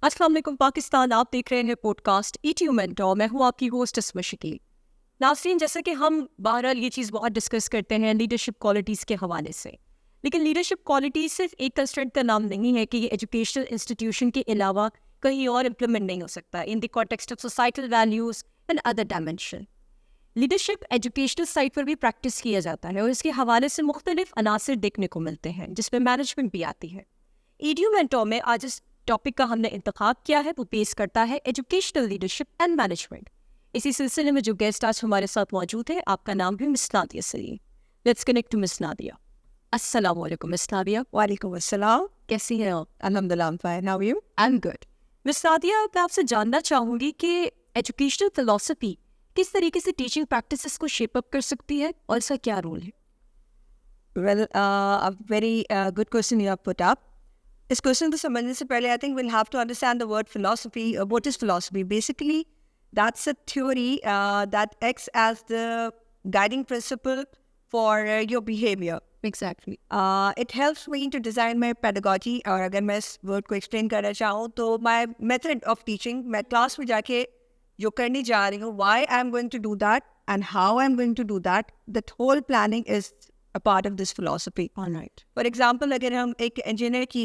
अस्सलाम वालेकुम पाकिस्तान। आप देख रहे हैं पॉडकास्ट EduMentor। मैं हूँ आपकी होस्ट इसमें शकील। नाज़रीन, जैसे कि हम बहरहाल ये चीज़ बहुत डिस्कस करते हैं लीडरशिप क्वालिटीज़ के हवाले से, लेकिन लीडरशिप क्वालिटी सिर्फ एक कंस्ट्रेंट का नाम नहीं है कि ये एजुकेशनल इंस्टीट्यूशन के अलावा कहीं और इम्प्लीमेंट नहीं हो सकता in the context of societal values and other dimension. Leadership educational side पर भी प्रैक्टिस किया जाता है और इसके हवाले से मुख्तलिफ अनासर देखने को मिलते हैं जिसमें मैनेजमेंट भी आती है। EduMentor में आज इस टॉपिक का हमने इंतखाब किया है, वो पेश करता है एजुकेशनल लीडरशिप एंड मैनेजमेंट। इसी सिलसिले में जो गेस्ट आज हमारे साथ मौजूद है, आपका नाम है miss Nadia Salim. Let's connect to miss Nadia. अस्सलाम वालेकुम मिस नादिया। वालेकुम अस्सलाम। कैसी हैं आप? अल्हम्दुलिल्लाह, I'm fine. How are you? I am good. Miss Nadia, मैं आपसे जानना चाहूँगी कि एजुकेशनल फिलॉसफी किस तरीके से टीचिंग प्रैक्टिसेस को शेप अप कर सकती है और इसका क्या रोल है? Well, a very good question you have put up. इस क्वेश्चन को समझने से पहले I think we'll have to understand the word philosophy. What is philosophy? Basically, that's a theory that acts as the guiding principle for your behavior. Exactly. It helps me to design my pedagogy. और अगर मैं इस word को explain करना चाहूँ तो my method of teaching, मैं class में जाके जो करने जा रही हूँ, why I'm going to do that and how I'm going to do that, that whole planning is a part of this philosophy. All right. For example, अगर हम एक इंजीनियर की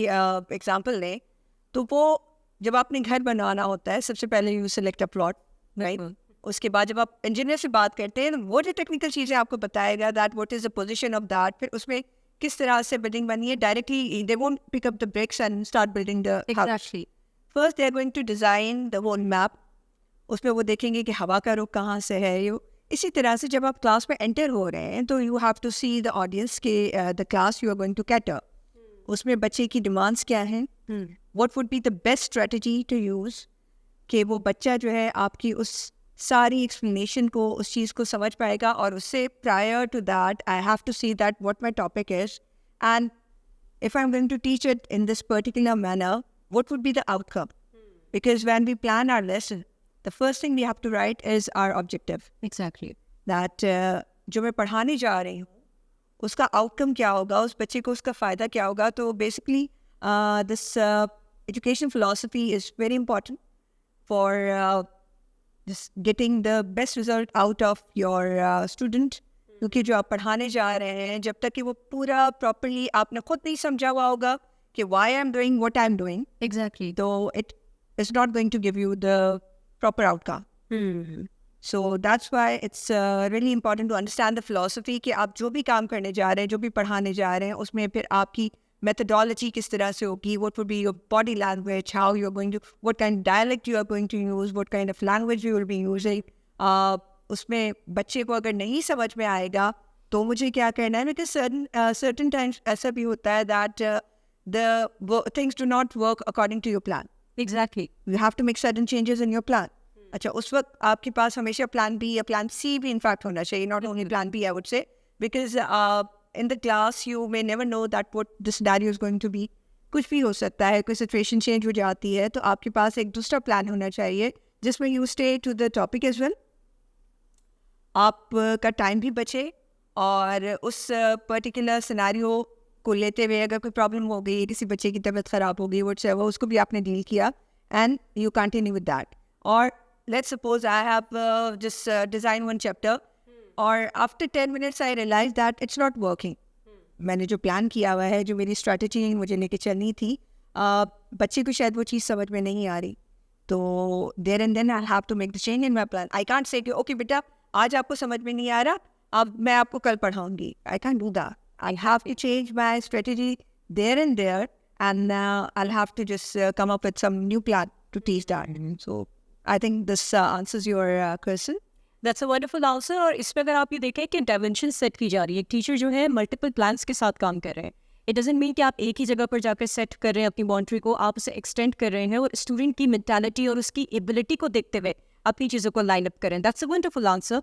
एग्जांपल लें तो वो जब आपने घर बनाना होता है, सबसे पहले you select a plot, right? उसके बाद जब आप इंजीनियर से बात करते हैं, वो जो टेक्निकल चीज़ें आपको बताएगा that what is the position of that, फिर उसमें किस तरह से बिल्डिंग बनी है, directly they won't pick up the bricks and start building the house. Exactly. First they are going to design the whole map. उसमें वो देखेंगे कि हवा का रुख कहाँ से है। यू इसी तरह से जब आप क्लास में एंटर हो रहे हैं तो you have to see the audience के the class you are going to cater, उसमें बच्चे की डिमांड्स क्या हैं, what would be the best strategy to use कि वो बच्चा जो है आपकी उस सारी एक्सप्लेनेशन को, उस चीज़ को समझ पाएगा। और उससे prior to that I have to see that what my topic is and if I'm going to teach it in this particular manner, what would be the outcome? Because when we plan our lesson, the first thing we have to write is our objective. Exactly. That जो मैं पढ़ाने जा रही हूँ उसका outcome क्या होगा, उस बच्चे को उसका फ़ायदा क्या होगा। तो basically this education philosophy is very important for just getting the best result out of your student. क्योंकि जो आप पढ़ाने जा रहे हैं, जब तक कि वो पूरा प्रॉपरली आपने खुद नहीं समझा हुआ होगा कि why I'm doing what I'm doing, Exactly. तो it is not going to give you the proper outcome. So that's why it's really important to understand the philosophy कि आप जो भी काम करने जा रहे हैं, जो भी पढ़ाने जा रहे हैं, उसमें फिर आपकी methodology किस तरह से होगी, what would be your body language, how you're going to, what kind of dialect you are going to use, what kind of language you will be using. उसमें बच्चे को अगर नहीं समझ में आएगा तो मुझे क्या करना है, because certain times ऐसा भी होता है that the things do not work according to your plan. Exactly. You have to make certain changes in your plan. अच्छा, उस वक्त आपके पास हमेशा प्लान बी या प्लान सी भी इनफैक्ट होना चाहिए, not only plan B I would say, because in the class you may never know that what the scenario is going to be. कुछ भी हो सकता है, कोई सिचुएशन चेंज हो जाती है, तो आपके पास एक दूसरा प्लान होना चाहिए जिसमें you stay to the topic as well, आपका टाइम भी बचे और उस पर्टिकुलर सिनेरियो को लेते हुए अगर कोई प्रॉब्लम हो गई, किसी बच्चे की तबीयत ख़राब हो गई, व्हाटएवर, उसको भी आपने डील किया and you continue with that. और let's suppose I have just design one chapter और after 10 minutes I realize that it's not working. मैंने जो प्लान किया हुआ है, जो मेरी स्ट्रैटेजी मुझे लेके चलनी थी, बच्चे को शायद वो चीज़ समझ में नहीं आ रही, तो there and then I have to make the change in my plan. I can't say कि ओके बेटा आज आपको समझ में नहीं आ रहा, अब मैं आपको कल पढ़ाऊंगी। I can do that. I have to change my strategy there and there and I have to just come up with some new plan to teach that. So I think this answers your question. That's a wonderful answer. और इसमें अगर आप ये देखें कि dimension set की जा रही है, टीचर जो है मल्टीपल प्लान्स के साथ काम कर रहे हैं। इट डजंट मीन कि आप एक ही जगह पर जाकर सेट कर रहे हैं अपनी बाउंड्री को, आप उसे एक्सटेंड कर रहे हैं और स्टूडेंट की मेंटालिटी और उसकी एबिलिटी को देखते हुए अपनी चीज़ों को लाइन अप करें। That's a wonderful answer.